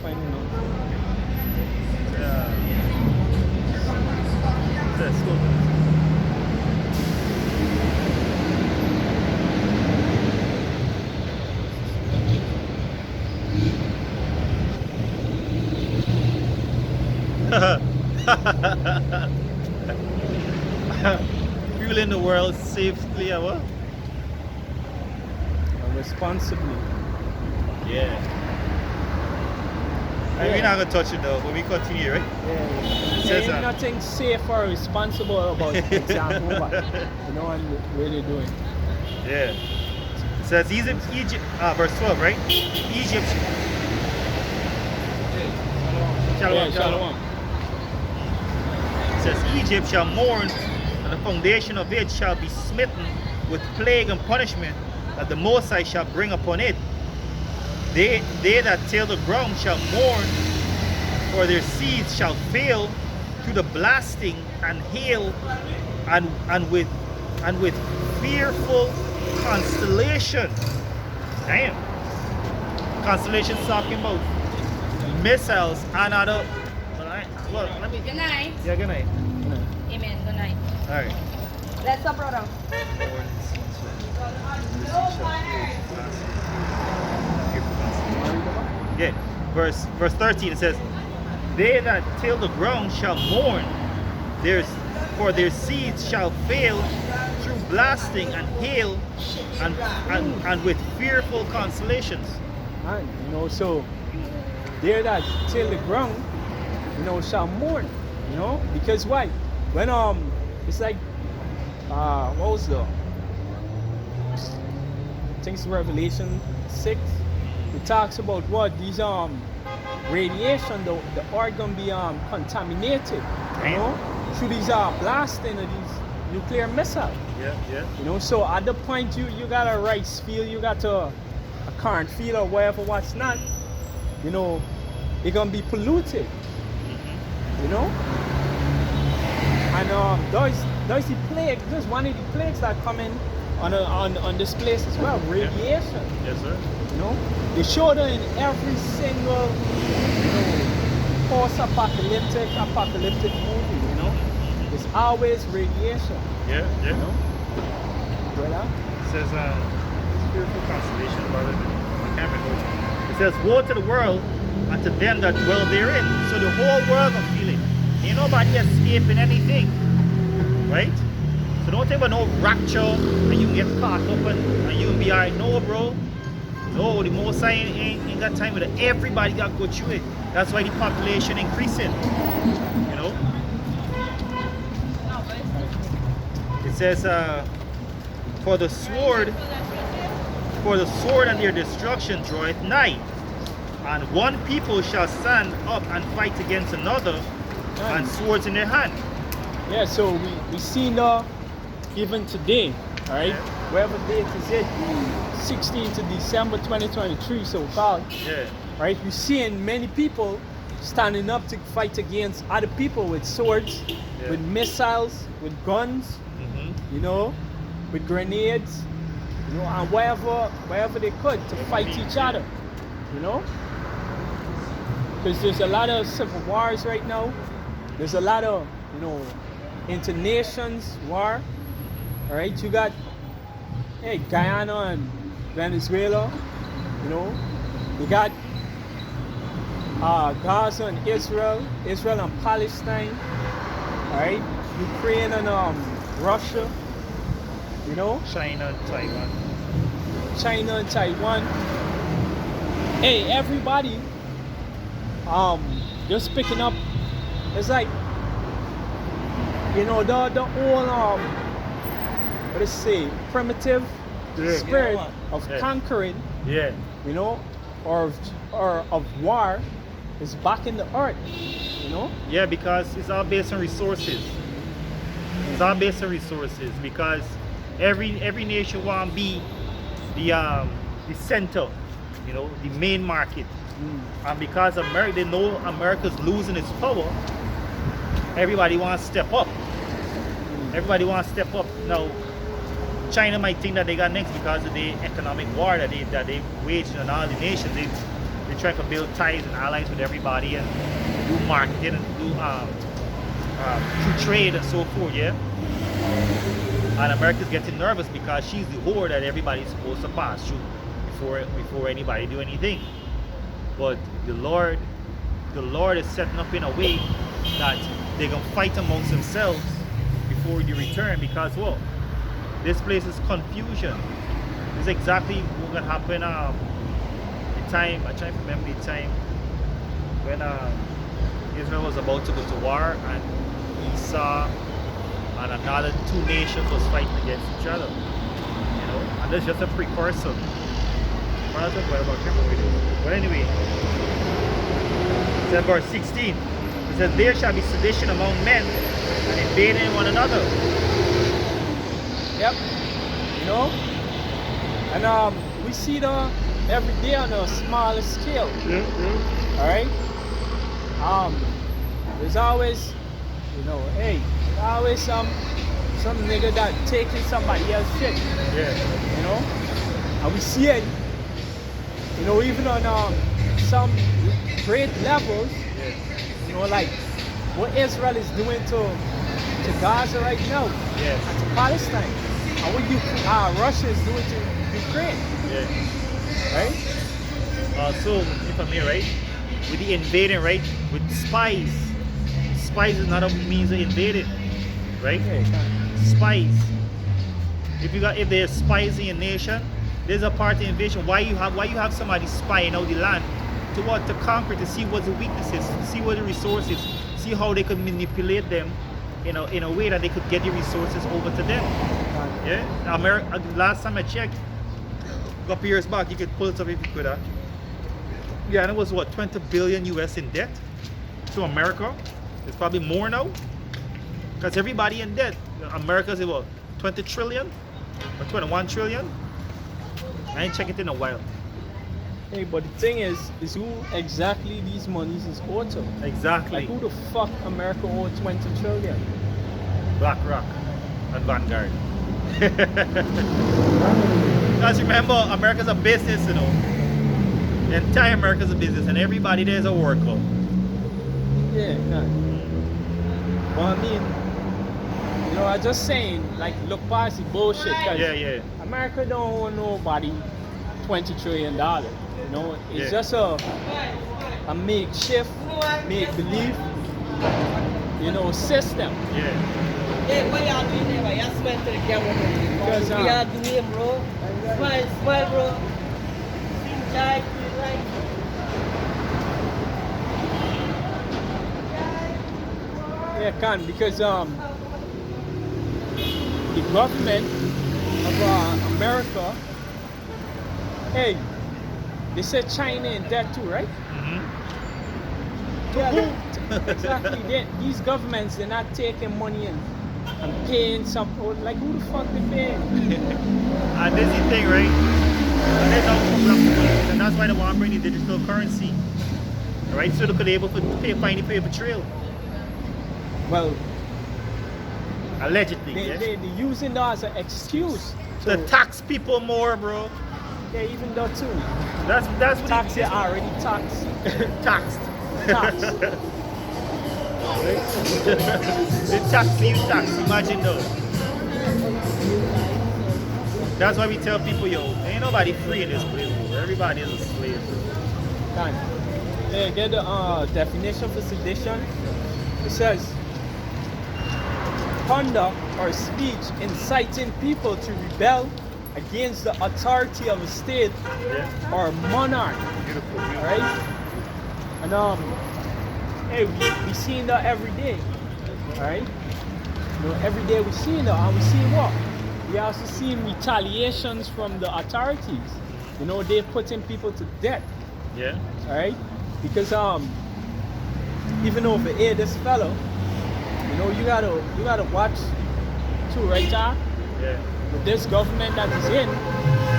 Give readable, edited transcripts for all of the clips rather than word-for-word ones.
finding out. Let's go. Fueling the world safely, what? And responsibly. Yeah. We're not gonna touch it though, but we continue, right? Yeah. It There says, ain't nothing safe or responsible about exam homework. You know what I'm really doing. Yeah. It says Egypt, verse 12, right? Egypt. Yeah, Shalom. It says Egypt shall mourn, and the foundation of it shall be smitten with plague and punishment that the Most High shall bring upon it. They that till the ground shall mourn, for their seeds shall fail through the blasting and hail, and with fearful constellation. Damn. Constellation talking about missiles and other. Well, let me. Good night. Yeah, good night. Amen. Good night. All right. Let's go, brother. Yeah, verse 13 it says, they that till the ground shall mourn, for their seeds shall fail through blasting and hail, and with fearful consolations. And, you know, so there that till the ground, you know, shall mourn, you know, because why? When it's like what was the things Revelation 6, it talks about what these radiation, the earth gonna be contaminated, you know, through these blasting of these nuclear missiles. Yeah. You know, so at the point you got a rice field, you got a current field or whatever, what's not, you know, it's gonna be polluted. You know? And there's the plague, there's one of the plagues that come in on this place as well, radiation. Yes, sir. You know? They show it in every single, you know, post-apocalyptic movie, you know? It's always radiation. Yeah. You know? Brother? It says, fearful consolation, brother. I can't remember. It says, woe to the world and to them that dwell therein. So the whole world will feel it. Ain't nobody escaping anything. Right? So don't think about no rapture and you can get caught up and you can be alright. No, bro. No, the Most High ain't got time with it. Everybody got to go through it. That's why the population increasing. You know? It says, for the sword and their destruction draweth nigh, and one people shall stand up and fight against another, and swords in their hand. Yeah, so we see now, even today, all right, whatever date is it, the 16th of December 2023, so called. Yeah. Right, we're seeing many people standing up to fight against other people with swords, with missiles, with guns, you know, with grenades, you know, and wherever they could to fight each other, you know. Because there's a lot of civil wars right now. There's a lot of, you know, internations war. All right, you got Guyana and Venezuela, you know. You got Gaza and Israel and Palestine, all right, Ukraine and Russia, you know. China and Taiwan. Hey, everybody, just picking up. It's like, you know, the whole what is say, primitive spirit of conquering, you know, or of war is back in the earth, you know. Yeah, because it's all based on resources. It's all based on resources because every nation want to be the center, you know, the main market. And because America, they know America's losing its power, everybody wants to step up. Everybody wants to step up. Now, China might think that they got next because of the economic war that they waged on all the nations. They They're trying to build ties and allies with everybody and do marketing and do through trade and so forth, yeah? And America's getting nervous because she's the whore that everybody's supposed to pass through before anybody do anything. But the Lord is setting up in a way that they're gonna fight amongst themselves before you return, because well, this place is confusion. This is exactly what's gonna happen the time, I try to remember the time when Israel was about to go to war and Esau and another two nations was fighting against each other. You know, and that's just a precursor. But anyway, it says verse 16. It says, there shall be sedition among men and invading one another. Yep. You know? And we see that every day on a smaller scale. Alright? There's always, you know, hey, there's always some nigga that taking somebody else's shit. Yeah. You know? And we see it, you know, even on some great levels. Yeah. You know, like what Israel is doing to Gaza right now, Yes. and to Palestine, and what Russia is doing to Ukraine, Yeah. right? So, if I'm here, right, with the invading, right, with spies. Spies is not a means of invading, right? Spies. If there's spies in your nation, there's a part of invasion. Why you have somebody spying out the land to what, to conquer, to see what the weaknesses, to see what the resources, see how they could manipulate them in a way that they could get the resources over to them. Yeah. America. Last time I checked, a couple years back, you could pull it up if you could. Yeah, and it was what, 20 billion US in debt to America. It's probably more now, because everybody in debt. America's what, 20 trillion or 21 trillion. I ain't checked it in a while. Hey, but the thing is who exactly these monies is owed to? Exactly. Like who the fuck America owed 20 trillion? BlackRock and Vanguard. Because remember, America's a business, you know. The entire America's a business, and everybody there is a worker. Yeah, nah. Well, I mean, you know, I just saying, like, look past the bullshit. Cause Yeah. America don't owe nobody $20 trillion. You know, it's just a makeshift, make-believe, you know, system. Yeah. Hey, what y'all doing there? Why y'all smile to the camera, bro? Because, What y'all doing, bro? Smile, bro. Sing like, Yeah, can, because the government of America, hey, they said China in debt too, right? Yeah, exactly. These governments, they're not taking money and paying some, like who the fuck they paying? And this is the thing, right? And that's why they want to bring the digital currency, right? So they could be able to find the paper trail. Well, Allegedly, they're using that as an excuse to tax people more, bro. Yeah, even though too. That's what Tax, they already taxed. taxed. Tax. They tax you tax. Imagine though. That's why we tell people, yo, ain't nobody free in this place, bro. Everybody is a slave. Can. Yeah, get the definition for sedition. It says conduct or speech inciting people to rebel against the authority of a state or monarch. Beautiful. Alright? And hey, we seeing that every day. Alright? You know, every day we seeing that, and we see what? We also seeing retaliations from the authorities. You know, they're putting people to death. Yeah. Alright? Because even over here, this fellow, you know, you gotta watch too, right, Jack? Yeah. With this government that is in,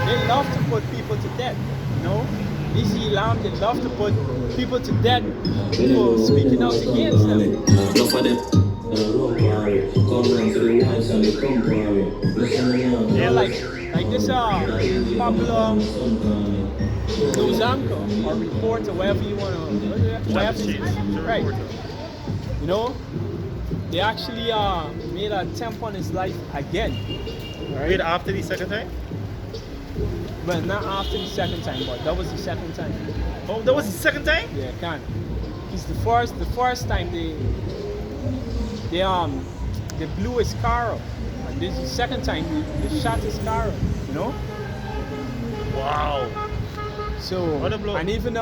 they love to put people to death. You know, these Elam, they love to put people to death for speaking out against them. Yeah, like this popular news anchor or reporter, whatever you want to, right? You know, they actually made an attempt on his life again. Right? Wait, after the second time? Well, not after the second time, but that was the second time. Oh, that was the second time? Yeah, kind of. Because the first time they blew his car up, and this is the second time they shot his car up. You know. Wow. So What a blow. and even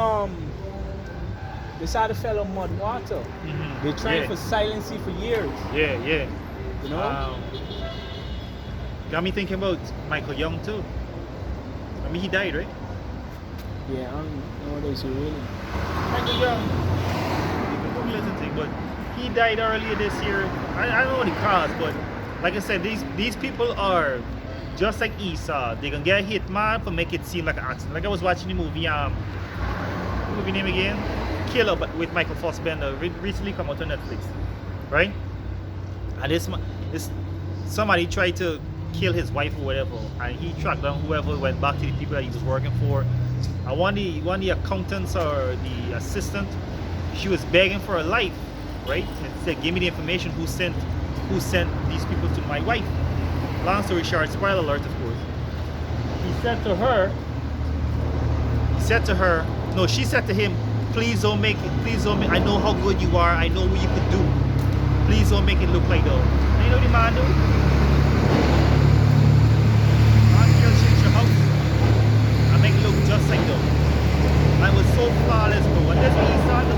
this other fellow Mud Water, they tried for silence for years. Yeah, yeah. You know. Got me thinking about Michael Young too. I mean, he died, right? Yeah, I don't know what they say really. Michael Young. You can Google it and thing, but he died earlier this year. I don't know the cause, but like I said, these people are just like Esau. They can get hit man for make it seem like an accident. Like I was watching the movie, what movie name again? Killer, but with Michael Fassbender, recently come out on Netflix, right? And this somebody tried to kill his wife or whatever, and he tracked down whoever, went back to the people that he was working for. And one of the accountants or the assistant, she was begging for her life, right? And said, "Give me the information who sent these people to my wife." Long story short, spoiler alert, of course. She said to her, no, she said to him, please don't make it, I know how good you are, I know what you could do. Please don't make it look like though. And you know what the man do? Man girl shake your house and make it look just like though. And it was so flawless, bro. And that's what Esau do.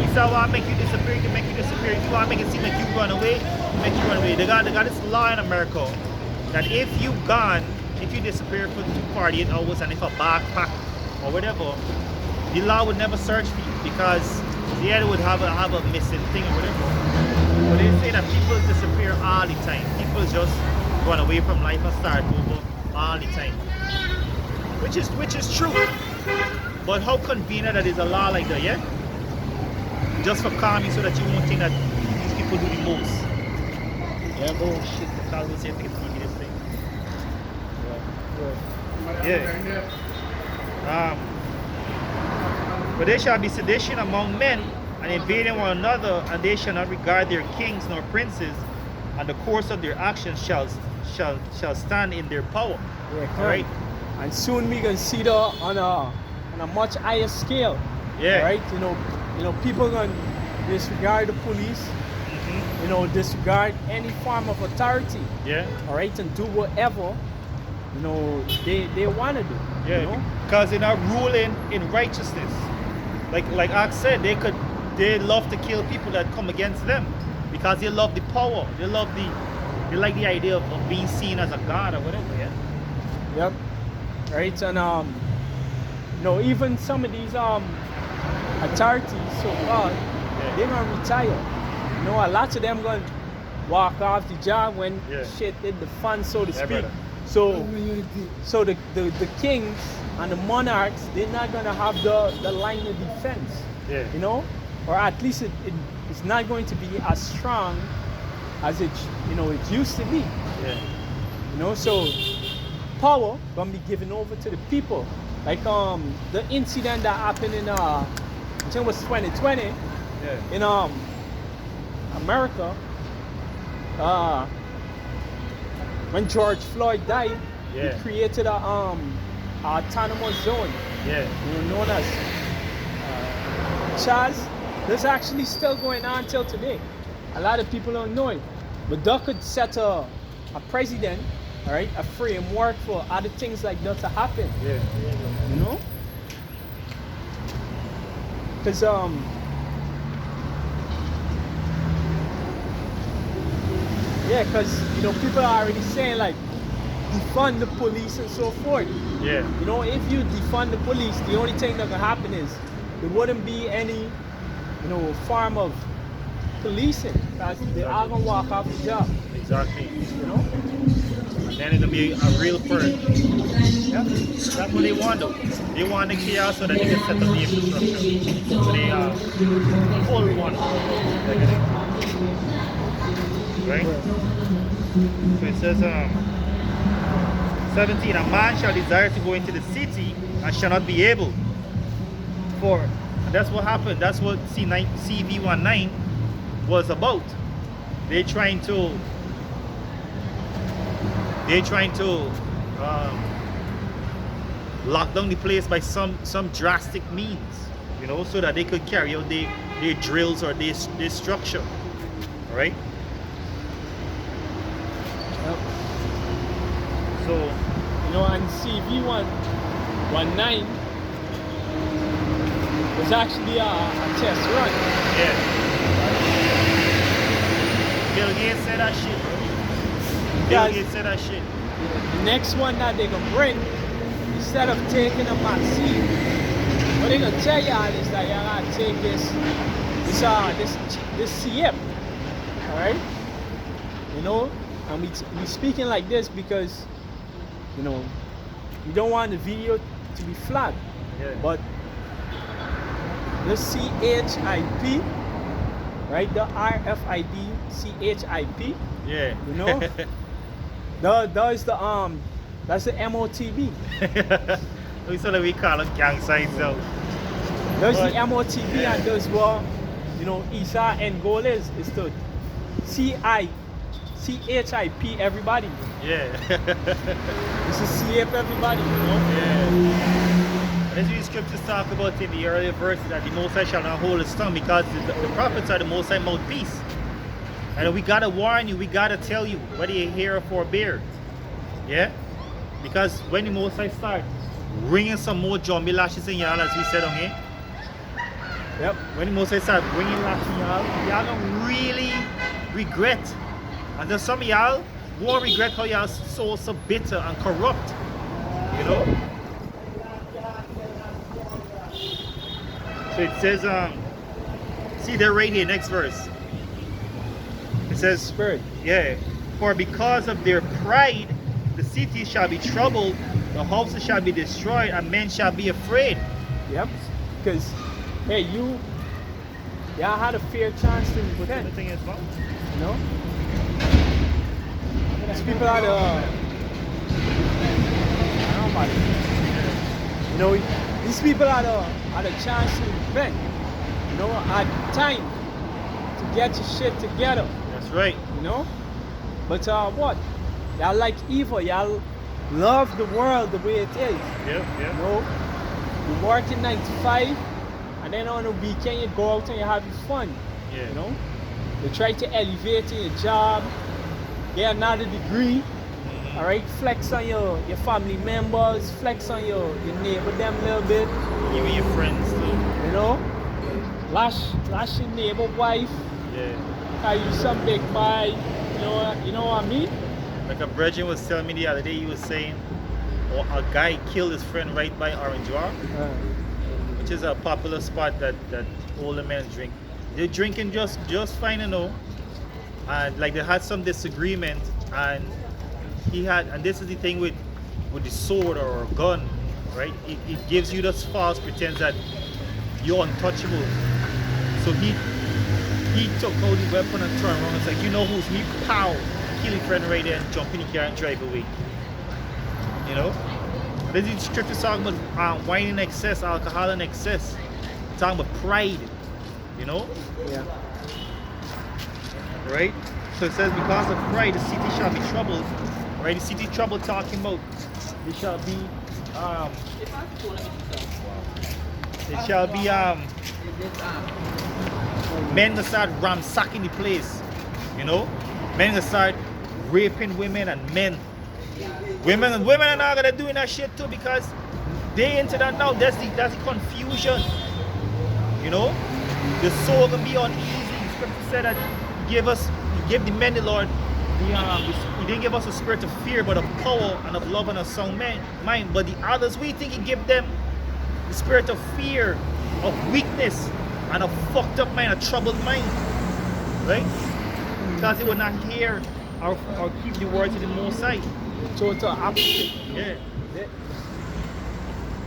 Esau want to make you disappear, he can make you disappear. If you want to make it seem like you run away, make you run away. They got this law in America that if you disappear for 48 hours and if a backpack or whatever, the law would never search for you because the other would have a missing thing or whatever. But they say that people disappear all the time. People just run away from life and start over all the time. Which is true. But how convenient that is a law like that, yeah? Just for calming so that you won't think that these people do the most. Yeah, bro. Shit, the car will say I think it's TV this thing. Yeah. But there shall be sedition among men, and invading one another, and they shall not regard their kings nor princes, and the course of their actions shall stand in their power. Yeah, all right. And soon we can see that on a much higher scale. Yeah. Right. You know, people gonna disregard the police. You know, disregard any form of authority. Yeah. All right, and do whatever they want to do. Yeah. You know? Because they're not ruling in righteousness. Like Ak said, they love to kill people that come against them because they love the power. They like the idea of being seen as a god or whatever. Yeah. Yep. Right, and even some of these authorities, so called, they're gonna retire. You know, a lot of them gonna walk off the job when shit hit the fan, so to speak. So the kings and the monarchs, they're not gonna have the line of defense. Yeah. You know, or at least it's not going to be as strong as it used to be. Yeah. You know, so power gonna be given over to the people. Like the incident that happened in I think it was 2020 in America, when George Floyd died, he created a autonomous zone, known as Chaz. This actually still going on till today. A lot of people don't know it, but that could set a precedent, all right, a framework for other things like that to happen. You know, because people are already saying like defund the police and so forth. Yeah. You know, if you defund the police, the only thing that can happen is there wouldn't be any, form of policing because they are gonna walk off the job. Exactly. You know. And then it's gonna be a real purge. Yeah. That's what they want though. They want the chaos so that they can set up the infrastructure. So they full one. Right? So it says 17. A man shall desire to go into the city and shall not be able. For and that's what happened. That's what CV19 was about. They're trying to lock down the place by some drastic means, you know, so that they could carry out their drills or their structure. All right. Yep. So, You know, and CV19 was actually a test run. yeah. Bill Gates said that shit, bro. Bill Guys, Gates said that shit. the next one that they're gonna bring, instead of taking a vaccine, what they're gonna tell y'all is that y'all gotta take this CF. Alright? You know? And we speaking like this because, you know, we don't want the video to be flat. Yeah. But the CHIP, right? The RFID CHIP, Yeah. you know? That's the MOTB. We saw that we call it gang signs out. There's But- the MOTB yeah. and there's what, you know, ISA end goal is to CHIP everybody. Yeah. This is CF everybody, you know? Yeah. As the scriptures talk about in the earlier verses that the Most High shall not hold his tongue because the prophets are the Most High mouthpiece. And we gotta warn you, we gotta tell you whether you hear or forbear. Yeah? Because when the Most High start ringing some more zombie lashes in y'all, as we said on here, Yep. when the Most High start bringing lashes in y'all gonna really regret. And then some of y'all won't regret how y'all so bitter and corrupt. You know? So it says, see there right here, next verse. It says, Spirit. yeah, for because of their pride, the city shall be troubled, the houses shall be destroyed, and men shall be afraid. Yep. Because, hey, y'all had a fair chance to repent, Nothing is wrong. you know? These people had you know, these people had a chance to repent, you know, had time to get your shit together, That's right. you know? But what? Y'all like evil, y'all love the world the way it is. Yep, You yep. know, you work in 9 to 5, and then on the weekend you go out and you have your fun. Yeah. You know, you try to elevate in your job, get another degree. All right, flex on your family members, flex on your neighbor them a little bit. You and your friends too. You know, lash your neighbor wife, Yeah. carry you some big buy. You know what I mean? Like a brethren was telling me the other day, he was saying, oh, a guy killed his friend right by Orange Walk, which is a popular spot that older men drink. They're drinking just fine, you know. And like they had some disagreement, and and this is the thing with the sword or a gun, right? It gives you this false pretense that you're untouchable. So he took out the weapon and turned around and said, you know who's me? Pow! Kill your friend right there and jump in the car and drive away. You know? This is scripture talking about wine in excess, alcohol in excess. Talking about pride. You know? Yeah. Right? So it says, because of pride, the city shall be troubled. Right? The city trouble talking about it shall be men that start ransacking the place. You know? Men that start raping women and men. Women are not gonna doing that shit too because they into that now. That's the confusion. You know? The soul gonna be uneasy. The scripture said that he gave the men the Lord. He didn't give us a spirit of fear, but of power and of love and a sound mind. But the others, we think he gave them the spirit of fear, of weakness, and a fucked up mind, a troubled mind. Right? Because he would not hear or keep the words of the Most High. Total opposite. Yeah.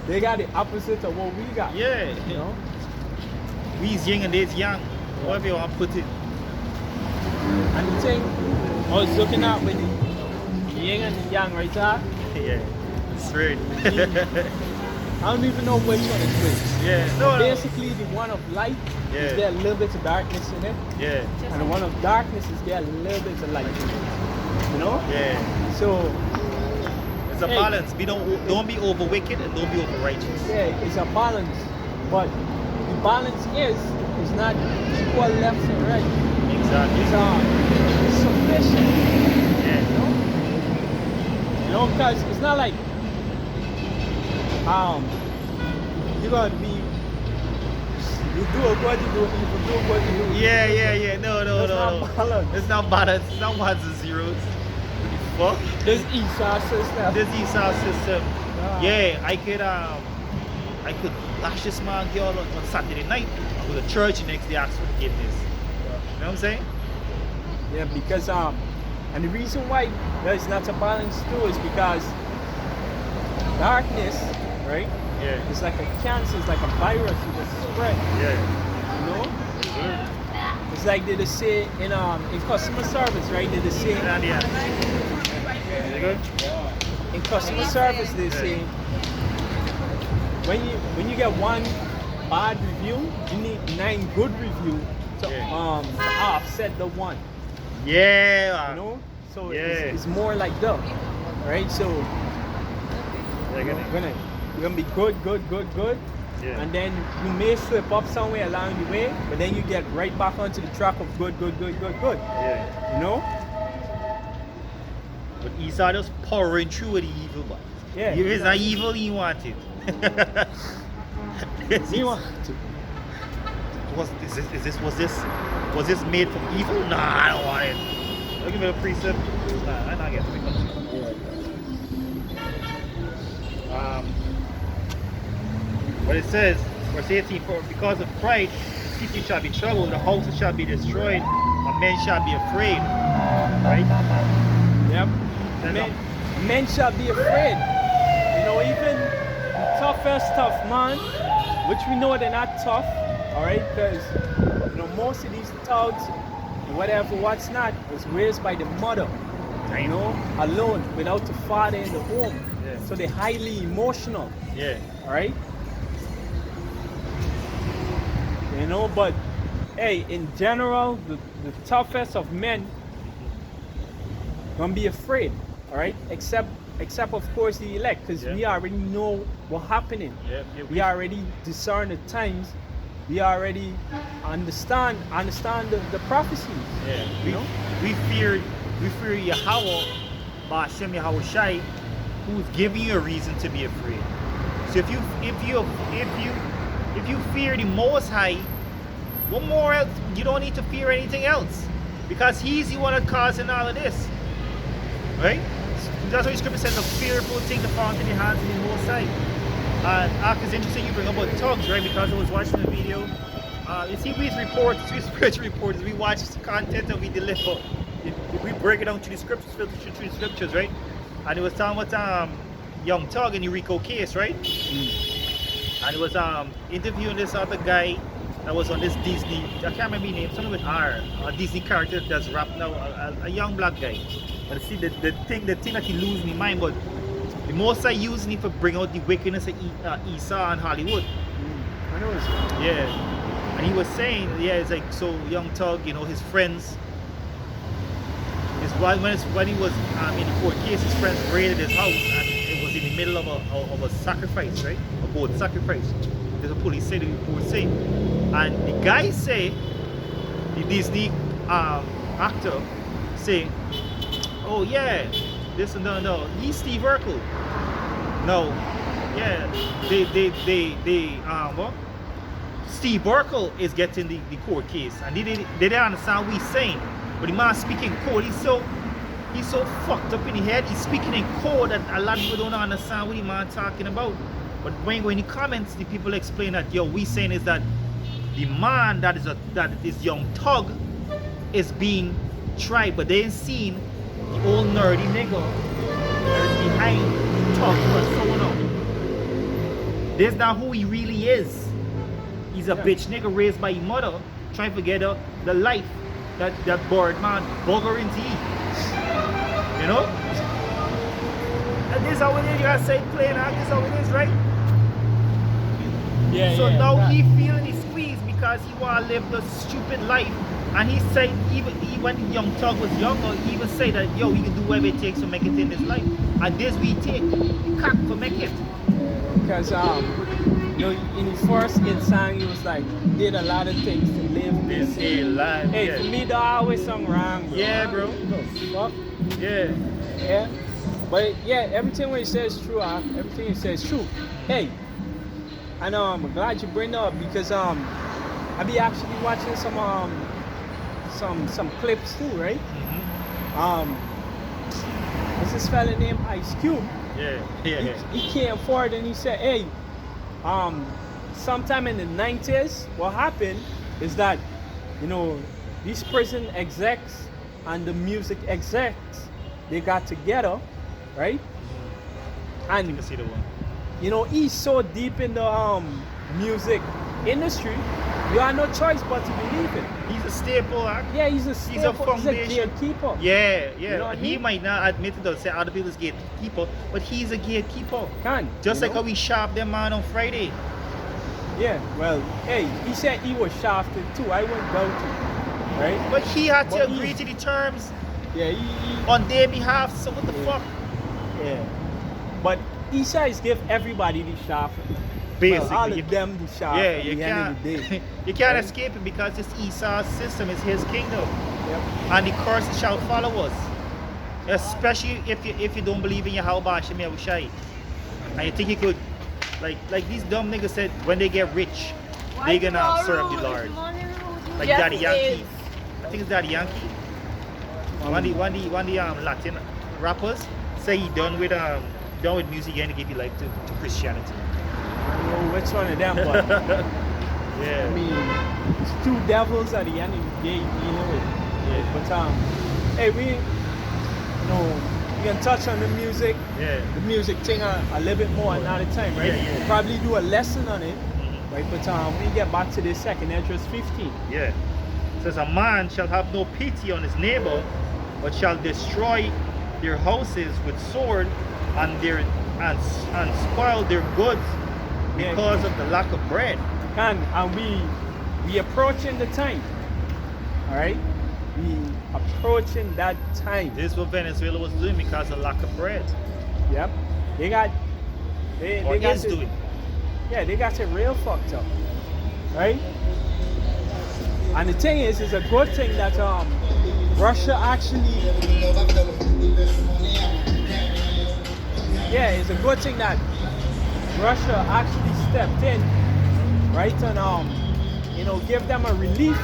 They got the opposite of what we got. Yeah. You know? We's young and they's young. Whatever you want to put it. And the thing I was looking at with the yin and the yang right there, Yeah, straight. I don't even know which one is which. Yeah, no. Basically, the one of light is Yeah. there a little bit of darkness in it, Yeah, and the one of darkness is there a little bit of light in it. You know? yeah. So, It's a Hey. balance. Don't be over wicked and don't be over righteous. yeah, it's a balance, but the balance is not equal left and right. Exactly. It's sufficient. Yeah. You know, because it's not like you're gonna be you do what you do, you do what you do. Yeah. No. That's not balance. It's not balance. It's not ones and zeros. What the fuck? This Esau system. This Esau system. Ah. Yeah, I could lash this man girl on Saturday night. I go to church the next day ask for forgiveness. You know what I'm saying? Yeah, because and the reason why there's not a balance too is because darkness, right? Yeah. It's like a cancer, it's like a virus, it just spread. Yeah. You know? It's like they just say in customer service, right? They just say Yeah. Is it good? in customer service they say when you get one bad review, you need 9 good review to offset the one. Yeah. You know? So Yeah. it's more like that. Right? So Yeah, you're gonna be good. Yeah. And then you may slip up somewhere along the way, but then you get right back onto the track of good. Yeah. You know? But Esau just powering through with the evil part. Yeah. If it's not evil, he want it. You want to. Was this made from evil? Nah, I don't want it. I'll give it a precept. Nah, I'm not getting it. What it says, verse 18, for because of pride, the city shall be troubled, the houses shall be destroyed, and men shall be afraid. Right? Yep. Then Men shall be afraid. You know, even the toughest tough man, which we know they're not tough, alright, because you know most of these thugs, whatever, what's not, was raised by the mother. You know, alone, without the father in the home. Yeah. So they're highly emotional. Yeah. Alright? You know, but hey, in general, the toughest of men gonna be afraid, alright? Except of course the elect, because Yeah. we already know what's happening. Yeah. We already discern the times. We already understand the prophecies. Yeah. You know? We fear Yahweh, Ba'ashem Yahweh Shai, who's giving you a reason to be afraid. So if you fear the Most High, what more else? You don't need to fear anything else, because He's the one that causing all of this, right? That's why the Scripture says a fearful thing to fall into the hands of the Most High. And it's interesting you bring up about tongues, right? Because I was watching the video. You see, we spiritual reporters, we watch the content and we deliver. We break it down to the scriptures, filter through the scriptures, right? And it was talking about Young Thug in the Rico case, right? And it was interviewing this other guy that was on this Disney, I can't remember his name, something with R, a Disney character that's rapped now, a young black guy. But see, the thing that he losing his mind, but the most I using it for bring out the wickedness of Esau and Hollywood. I know it's Yeah. And he was saying, yeah, it's like, so Young Thug, you know, his friends, when he was in the court case, his friends raided his house, and it was in the middle of a sacrifice, right? A boat sacrifice. There's a police say, the report say. And the guy say, the Disney actor say, oh yeah, this and no, he's Steve Urkel. No, yeah, what? Steve Urkel is getting the court case, and they didn't understand what he's saying. But the man speaking code, he's so fucked up in the head. He's speaking in code that a lot of people don't understand what the man talking about. But when you go in the comments, the people explain that, yo, we saying is that the man that is Young Thug is being tried, but they ain't seen the old nerdy nigga that is behind Thug for so long. This not who he really is. He's a bitch nigga raised by his mother, trying to get the life that bird man bugger into eat. You know? this how it is. You gotta say playing out. This how it is, right? Yeah, So yeah, now that- he feeling his squeeze because he wanna live the stupid life. And he said, even when Young Thug was younger, he even say that, yo, he can do whatever it takes to make it in this life. And this we take, the cock for make it. Because you know, in his first hit song, he was like, did a lot of things to live This here life, Hey, yeah. for me, that always song wrong, bro. Yeah, bro. Fuck. Yeah. Yeah. But yeah, everything what he says is true. Everything he says is true. Hey, I know I'm glad you bring it up because I be actually watching some clips too, right? There's this fella named Ice Cube. Yeah, yeah, yeah. He came forward and he said, hey, sometime in the 90s, what happened is that, you know, these prison execs and the music execs, they got together, right? I And can see the one. you know, he's so deep in the music industry, you have no choice but to believe it. He's a staple act. Yeah, he's a He's a staple, he's a foundation. gatekeeper. Yeah, yeah. You know what I He mean? might not admit it or say other people's gatekeeper, but he's a gatekeeper. Just You like know? how we sharp them man on Friday. Yeah, well, hey, he said he was shafted too. I wouldn't doubt it, right? But he had to But agree he's- to the terms Yeah, he on their behalf, so what the Yeah. fuck? yeah. But Esai's give everybody the shaft. Basically. Well, all you- of them the shaft Yeah, at you the end of the can't day. you can't Right? escape it because this Esau's system is his kingdom. Yep. And the curse shall follow us. Especially if you don't believe in Yahweh Shem Yahushai. And you think you could like these dumb niggas said when they get rich, they gonna serve the Lord. Like Yes, Daddy it Yankee. is. I think it's Daddy Yankee. One of the Latin rappers say he done with music and to give you life to Christianity. I don't know which one of them, but Yeah. I mean, it's two devils at the end of the day, you know it. Yeah. But hey, we, you know, we can touch on the music thing a little bit more another time, right? Yeah, yeah. We'll probably do a lesson on it, right? But we get back to the second entrance 15. Yeah. It says a man shall have no pity on his neighbor, but shall destroy their houses with sword and spoil their goods Yeah. because of the lack of bread. And we approaching the time, all right? We approaching that time. This is what Venezuela was doing because of lack of bread. Yep. They got Or got is it- doing. Yeah, they got it real fucked up, right? And the thing is, it's a good thing that Russia actually, yeah, it's a good thing that Russia actually stepped in, right, and you know, give them a relief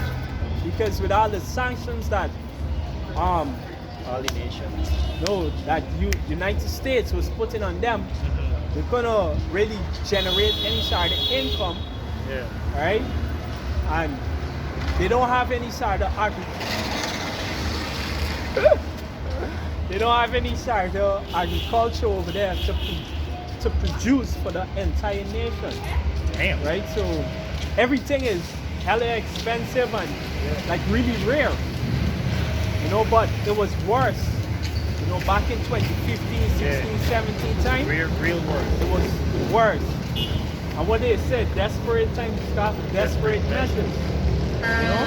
because with all the sanctions that All the nations. that United States was putting on them, they couldn't really generate any sort of income, Yeah. right? And they don't have any sort of they don't have any sort of agriculture over there to produce for the entire nation, Damn. right? So everything is hella expensive and like really rare, you know. But it was worse, you know, back in 2015, 16, 17 time. Real work. It was worse. And what they said, desperate times stop desperate measures. You know?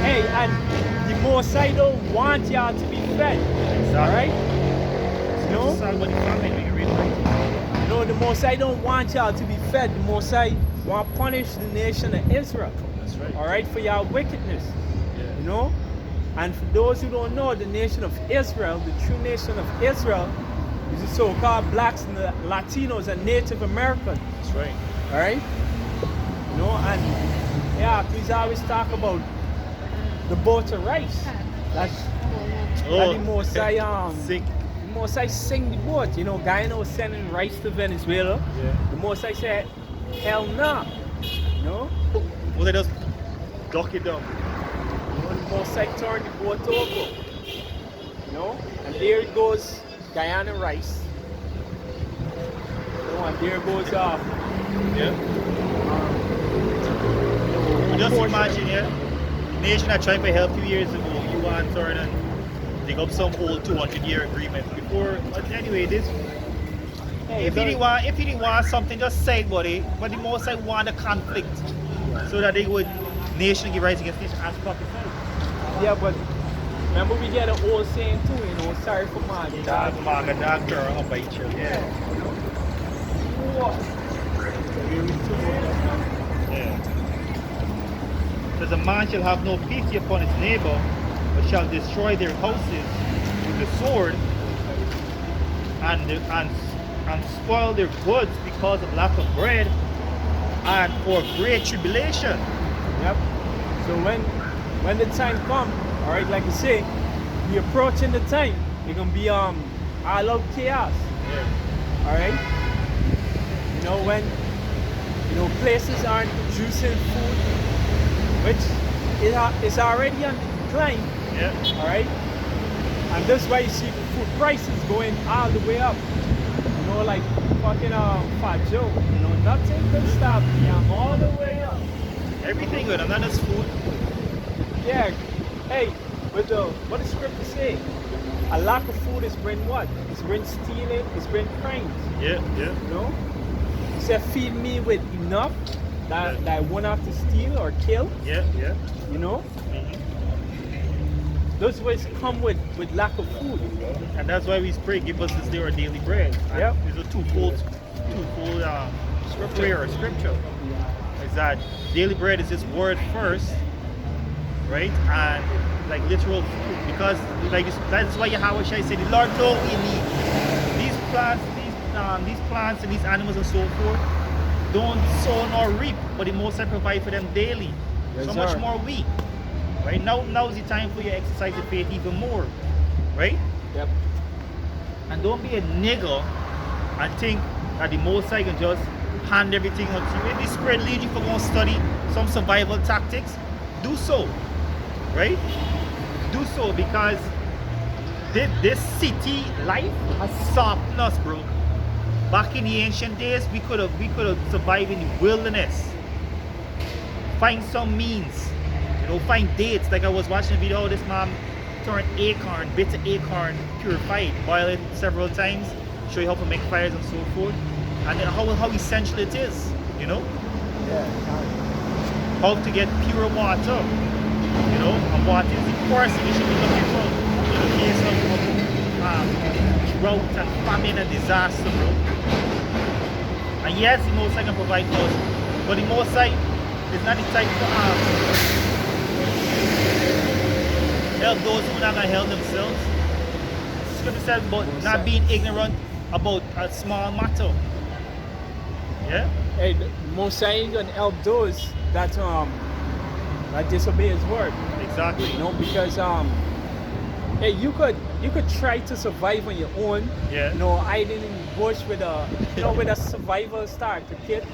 Hey, and the Mosai don't want y'all to be fed. Alright? You know? What the family when you read it. No, the Mosai don't want y'all to be fed. The Mosai want to punish the nation of Israel. That's right. Alright, for y'all wickedness. Yeah. You know? And for those who don't know, the nation of Israel, the true nation of Israel, is the so-called blacks and the Latinos and Native Americans. That's right. All right, you know, and yeah, please always talk about the boat of rice. That's that the Mosai Sick. the Mosai sing the boat. You know, Guyana was sending rice to Venezuela. Yeah. The Mosai said, hell nah. You know, Well, they just dock it down. you know, the Mosai turned the boat over. You know, and there it goes, Guyana rice. You know, and there goes Yeah. Just portion. imagine, yeah. Nation that tried to help you years ago, you want turn and dig up some old 200-year agreement before. But anyway, this. Hey, If he didn't want something, just say it, buddy. But the most I want a conflict, so that they would nation give rise against nation as prophesied. yeah, but remember we get an old saying too, you know, sorry for my Dog, maga, dog, girl, I'll bite you. Yeah. Yeah. Says a man shall have no pity upon his neighbor, but shall destroy their houses with the sword, and spoil their goods because of lack of bread, and for great tribulation. Yep. So when the time come, all right, like you say, we approaching the time, it's gonna be all out chaos. Yeah. All right. You know when places aren't producing food, which is already on the decline. Yeah. All right. And that's why you see food prices going all the way up. You know, like fucking Fat Joe. You know, nothing can stop me. I'm all the way up. Everything good. I'm not just food. Yeah. Hey, but what does scripture say? A lack of food is bring what? It's bring stealing. It's bring crimes. Yeah. Yeah. You know. He said, feed me with enough that I won't have to steal or kill. Yeah. Yeah. You know. Mhm. Those ways come with lack of food. And that's why we pray, give us this day our daily bread. And Yep. There's a twofold prayer or scripture. Is that daily bread is His word first, right? And like literal food, because like that's why Yahweh Shai said, the Lord know we need these plants and these animals and so forth. Don't sow nor reap, but the Most High provide for them daily. Yes, So much sir. more we. Right now is the time for you to exercise your faith even more, right? Yep. And don't be a nigger and think that the Most High can just hand everything out to you. If the Spirit leads you for going to study some survival tactics, do so, right? Do so, because this city life has softened us, bro. Back in the ancient days, we could have survived in the wilderness. Find some means. You know, find dates. Like I was watching a video how this man turned acorn, bits of acorn, purified, boil it several times, show you how to make fires and so forth. And then how essential it is, you know? Yeah. How to get pure water, you know? And what is the first thing you should be looking for in the case of drought and famine and disaster, bro. And yes, the Most High can provide for us, but the Most High is not the type to help those who are not going to help themselves. Scripture says about not being ignorant about a small matter. Yeah? Hey, the Most High ain't gonna help those that disobey His word. Exactly. You know, because hey, you could try to survive on your own. Yeah. You know, hiding in the bush with with a survival starter kit.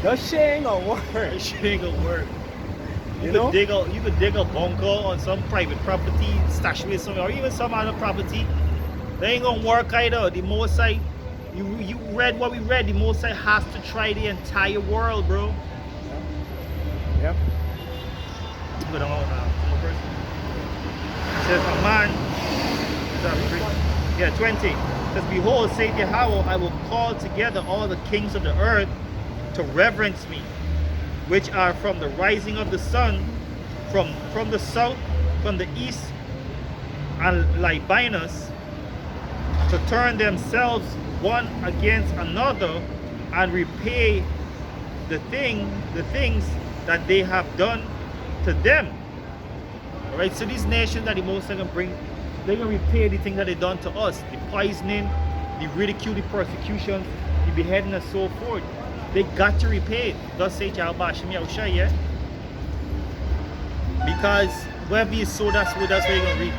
That shit ain't gonna work. That shit ain't gonna work. You You know? could dig a bunker on some private property, stash away somewhere, or even some other property. They ain't gonna work either. The Most High, you read what we read. The Most High has to try the entire world, bro. Yep. Go down now. One more person. It says a man. Is that three? Yeah, 20. It says, behold, saith Yahweh, I will call together all the kings of the earth to reverence me, which are from the rising of the sun, from the south, from the east, and Libanus, to turn themselves one against another and repay the things that they have done to them. Alright, so these nations that the Most High can bring, they're gonna repay the things that they done to us, the poisoning, the ridicule, the persecution, the beheading, and so forth. They got to repay it. Thus say Jehovah Hashem Yahushua, yeah? Because wherever you sow, that's where you're gonna reap.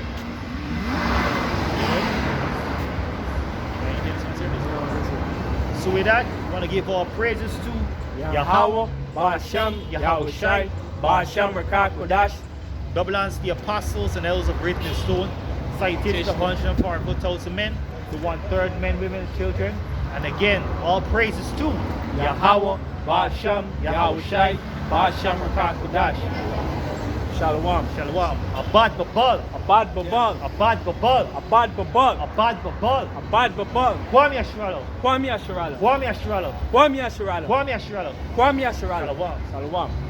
So with that, I want to give all praises to Yahweh, Ba'ashem, Yahushai, Ba'ashem, Rakat Kodash. double honors to the apostles and elders of great and stone, cited the 104,000 men, the 1/3 men, women, and children. And again, all praises to Yahweh, Ba'ashem, Yahushai, Ba'ashem, Rakat Kodash. Shalom. Shalom. Abad babal. Abad babal. Abad babal. Abad babal. Abad babal. Abad babal. Kwame Ashralo. Kwame Asharala. Kwame Ashralo. Kwame Asharala. Kwame Ashralo. Kwame Asharala. Shalom. Shalom.